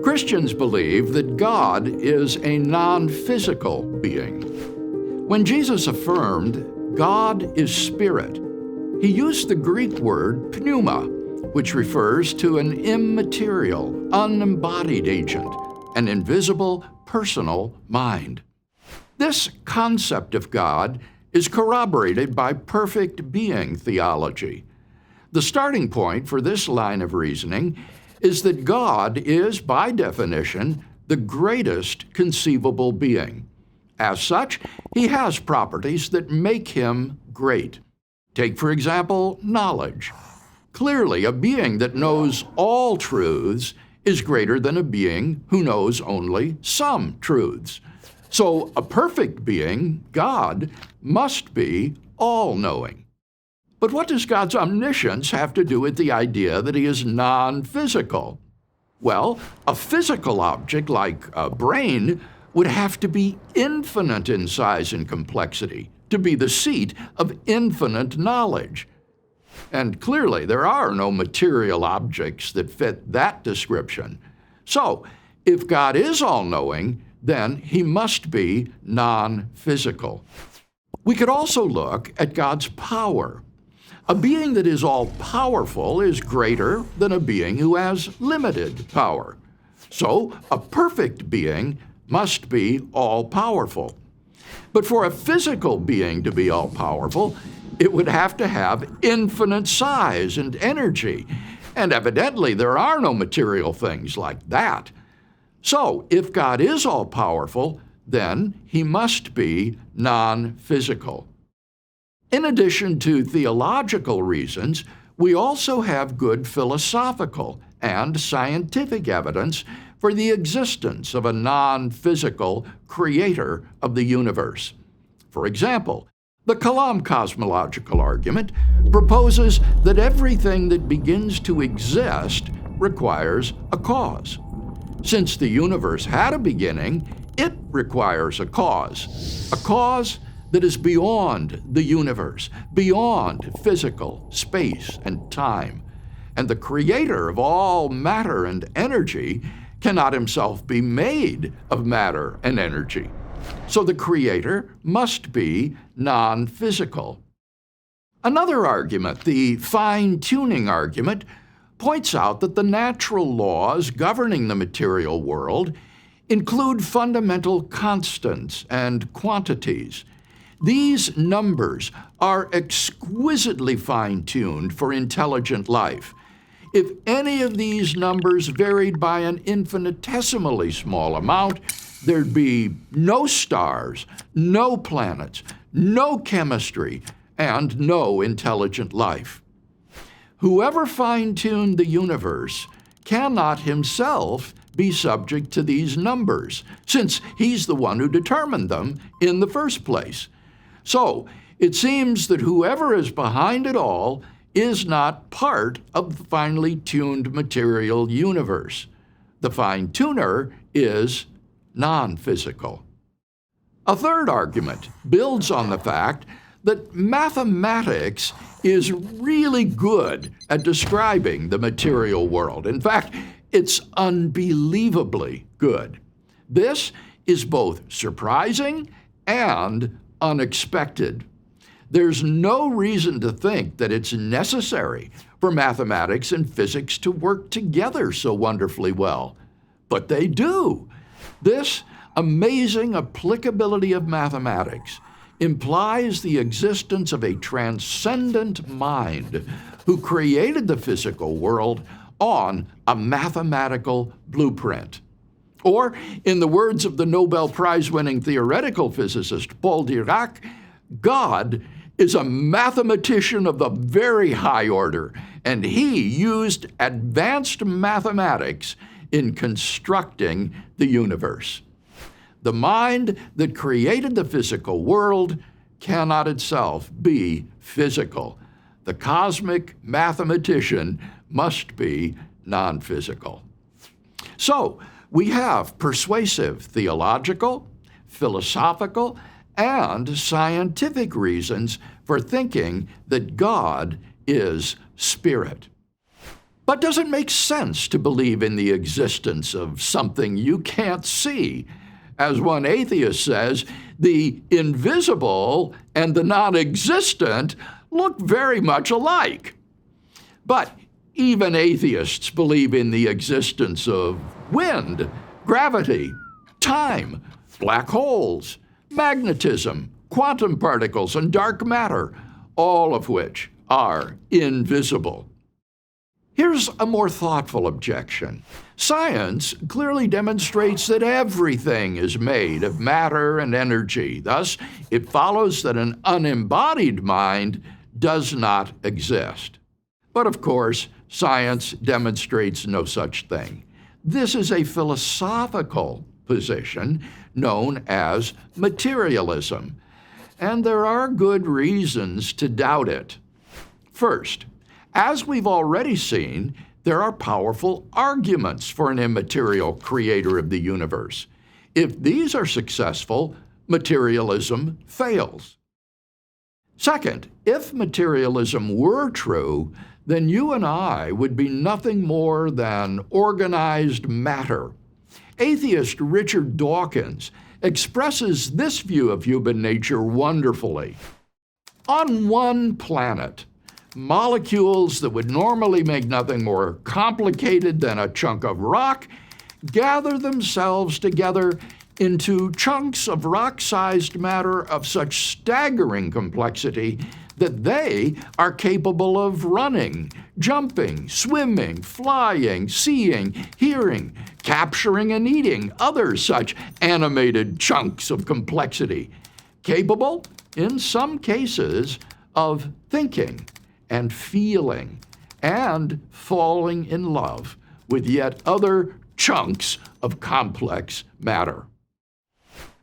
Christians believe that God is a non-physical being. When Jesus affirmed God is spirit, he used the Greek word pneuma, which refers to an immaterial, unembodied agent, an invisible, personal mind. This concept of God is corroborated by perfect being theology. The starting point for this line of reasoning is that God is, by definition, the greatest conceivable being. As such, he has properties that make him great. Take, for example, knowledge. Clearly, a being that knows all truths is greater than a being who knows only some truths. So, a perfect being, God, must be all-knowing. But what does God's omniscience have to do with the idea that he is non-physical? Well, a physical object like a brain would have to be infinite in size and complexity to be the seat of infinite knowledge. And clearly, there are no material objects that fit that description. So, if God is all-knowing, then he must be non-physical. We could also look at God's power. A being that is all-powerful is greater than a being who has limited power. So, a perfect being must be all-powerful. But for a physical being to be all-powerful, it would have to have infinite size and energy. And evidently, there are no material things like that. So, if God is all-powerful, then he must be non-physical. In addition to theological reasons, we also have good philosophical and scientific evidence for the existence of a non-physical creator of the universe. For example, the Kalam cosmological argument proposes that everything that begins to exist requires a cause. Since the universe had a beginning, it requires a cause that is beyond the universe, beyond physical space and time. And the creator of all matter and energy cannot himself be made of matter and energy. So the creator must be non-physical. Another argument, the fine-tuning argument, points out that the natural laws governing the material world include fundamental constants and quantities. These numbers are exquisitely fine-tuned for intelligent life. If any of these numbers varied by an infinitesimally small amount, there'd be no stars, no planets, no chemistry, and no intelligent life. Whoever fine-tuned the universe cannot himself be subject to these numbers, since he's the one who determined them in the first place. So, it seems that whoever is behind it all is not part of the finely tuned material universe. The fine-tuner is non-physical. A third argument builds on the fact that mathematics is really good at describing the material world. In fact, it's unbelievably good. This is both surprising and unexpected. There's no reason to think that it's necessary for mathematics and physics to work together so wonderfully well. But they do. This amazing applicability of mathematics implies the existence of a transcendent mind who created the physical world on a mathematical blueprint. Or, in the words of the Nobel Prize-winning theoretical physicist Paul Dirac, God is a mathematician of the very high order, and he used advanced mathematics in constructing the universe. The mind that created the physical world cannot itself be physical. The cosmic mathematician must be non-physical. So, we have persuasive theological, philosophical, and scientific reasons for thinking that God is spirit. But does it make sense to believe in the existence of something you can't see? As one atheist says, the invisible and the non-existent look very much alike. But even atheists believe in the existence of wind, gravity, time, black holes, magnetism, quantum particles, and dark matter, all of which are invisible. Here's a more thoughtful objection. Science clearly demonstrates that everything is made of matter and energy. Thus, it follows that an unembodied mind does not exist. But of course, science demonstrates no such thing. This is a philosophical position known as materialism, and there are good reasons to doubt it. First, as we've already seen, there are powerful arguments for an immaterial creator of the universe. If these are successful, materialism fails. Second, if materialism were true, then you and I would be nothing more than organized matter. Atheist Richard Dawkins expresses this view of human nature wonderfully. On one planet, molecules that would normally make nothing more complicated than a chunk of rock gather themselves together into chunks of rock-sized matter of such staggering complexity that they are capable of running, jumping, swimming, flying, seeing, hearing, capturing and eating other such animated chunks of complexity, capable, in some cases, of thinking and feeling and falling in love with yet other chunks of complex matter.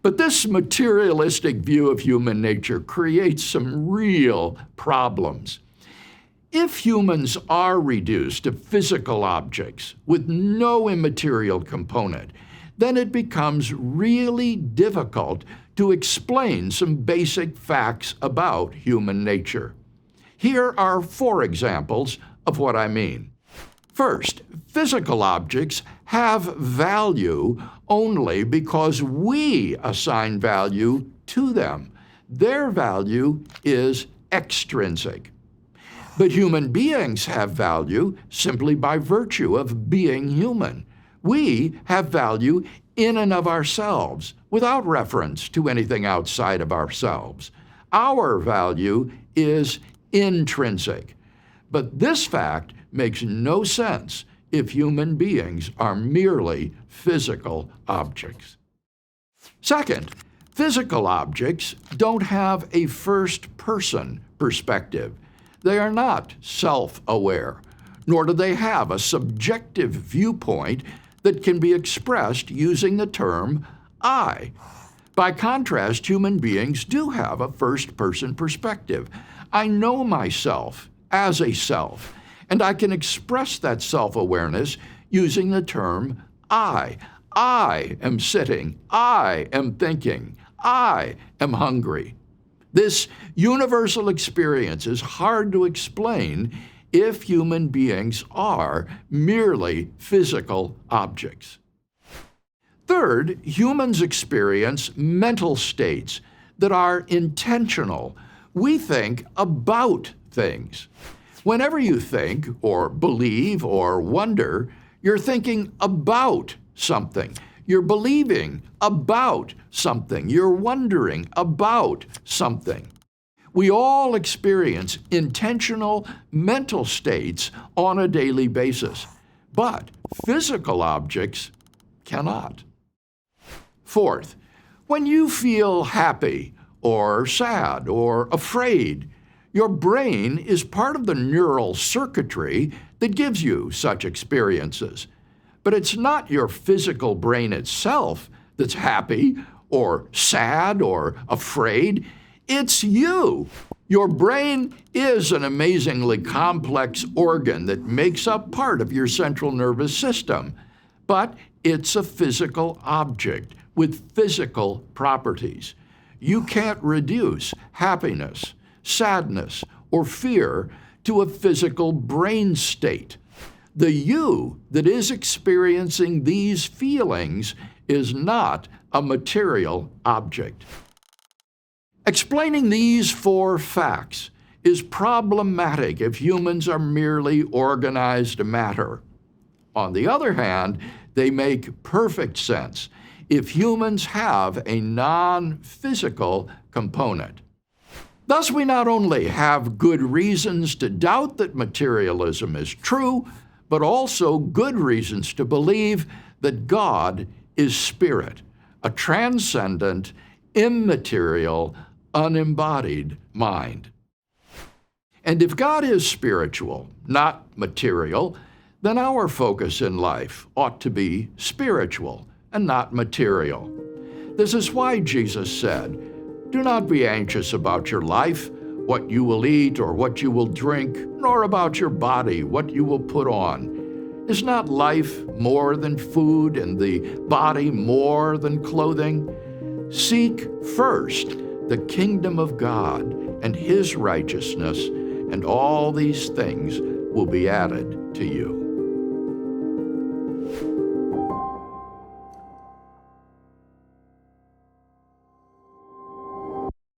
But this materialistic view of human nature creates some real problems. If humans are reduced to physical objects with no immaterial component, then it becomes really difficult to explain some basic facts about human nature. Here are 4 examples of what I mean. First, physical objects have value only because we assign value to them. Their value is extrinsic. But human beings have value simply by virtue of being human. We have value in and of ourselves, without reference to anything outside of ourselves. Our value is intrinsic. But this fact makes no sense if human beings are merely physical objects. Second, physical objects don't have a first-person perspective. They are not self-aware, nor do they have a subjective viewpoint that can be expressed using the term I. By contrast, human beings do have a first-person perspective. I know myself as a self, and I can express that self-awareness using the term I. I am sitting. I am thinking. I am hungry. This universal experience is hard to explain if human beings are merely physical objects. Third, humans experience mental states that are intentional. We think about things. Whenever you think or believe or wonder, you're thinking about something. You're believing about something. You're wondering about something. We all experience intentional mental states on a daily basis, but physical objects cannot. Fourth, when you feel happy or sad or afraid, your brain is part of the neural circuitry that gives you such experiences. But it's not your physical brain itself that's happy or sad or afraid. It's you. Your brain is an amazingly complex organ that makes up part of your central nervous system. But it's a physical object with physical properties. You can't reduce happiness, sadness, or fear to a physical brain state. The you that is experiencing these feelings is not a material object. Explaining these four facts is problematic if humans are merely organized matter. On the other hand, they make perfect sense if humans have a non-physical component. Thus, we not only have good reasons to doubt that materialism is true, but also good reasons to believe that God is spirit, a transcendent, immaterial, unembodied mind. And if God is spiritual, not material, then our focus in life ought to be spiritual and not material. This is why Jesus said, "Do not be anxious about your life, what you will eat or what you will drink, nor about your body, what you will put on. Is not life more than food and the body more than clothing? Seek first the kingdom of God and His righteousness, and all these things will be added to you."